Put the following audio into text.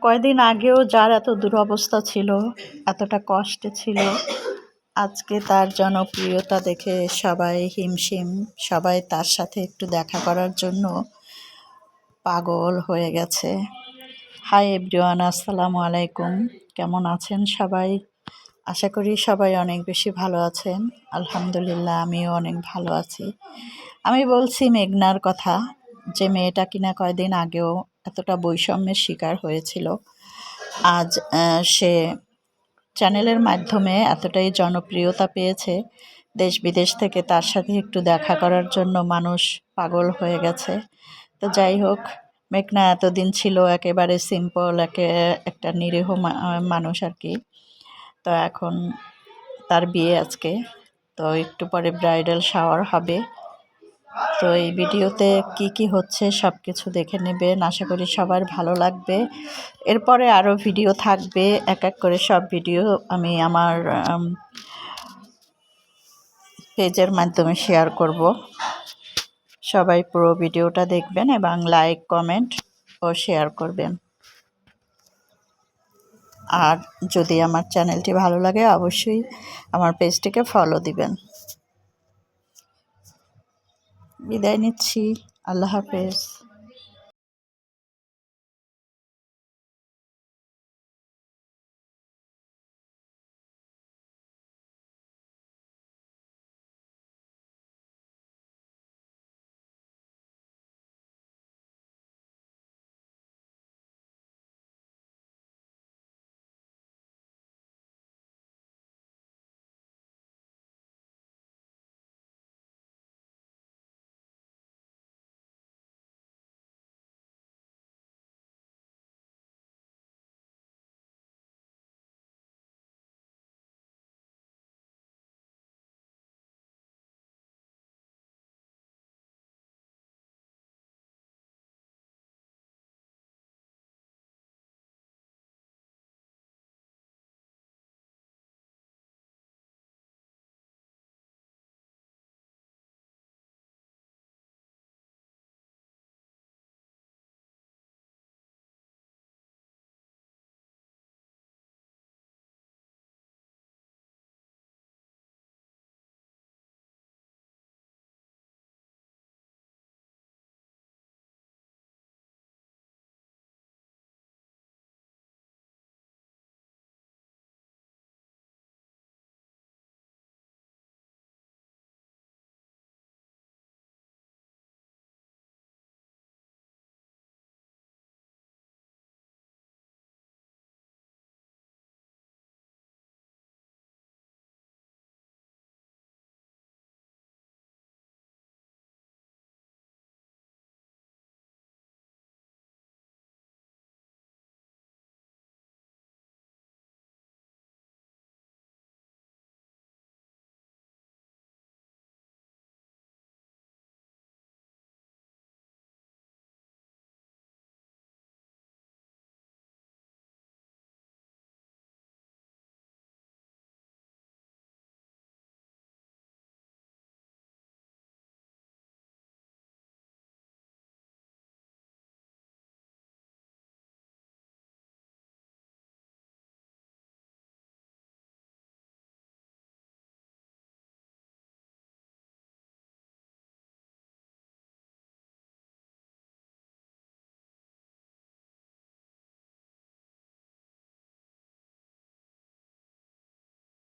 কয়দিন আগেও যার এত দুরবস্থা ছিল, এতটা কষ্টে ছিল, আজকে তার জনপ্রিয়তা দেখে সবাই হিমশিম, সবাই তার সাথে একটু দেখা করার জন্য পাগল হয়ে গেছে। হাই এভরিওয়ান, আসসালামু আলাইকুম। কেমন আছেন সবাই? আশা করি সবাই অনেক বেশি ভালো আছেন। আলহামদুলিল্লাহ, আমিও অনেক ভালো আছি। আমি বলছি মেঘনার কথা, যে মেয়েটা কিনা কয়দিন আগেও এতটা বৈষম্যের শিকার হয়েছিল, আজ সে চ্যানেলের মাধ্যমে এতটাই জনপ্রিয়তা পেয়েছে, দেশ বিদেশ থেকে তার সাথে একটু দেখা করার জন্য মানুষ পাগল হয়ে গেছে। তো যাই হোক, মেঘনা এতদিন ছিল একেবারে সিম্পল একটা নিরীহ মানুষ আর কি। তো এখন তার বিয়ে আজকে, তো একটু পরে ব্রাইডাল শাওয়ার হবে। তো এই ভিডিওতে কি হচ্ছে সব কিছু দেখে নেবেন, আশা করি সবার ভালো লাগবে। এরপরে আরও ভিডিও থাকবে, এক এক করে সব ভিডিও আমি আমার পেজের মাধ্যমে শেয়ার করব। সবাই পুরো ভিডিওটা দেখবেন এবং লাইক, কমেন্ট ও শেয়ার করবেন। আর যদি আমার চ্যানেলটি ভালো লাগে অবশ্যই আমার পেজটিকে ফলো দিবেন। বিদায় নিচ্ছি, আল্লাহ হাফেজ।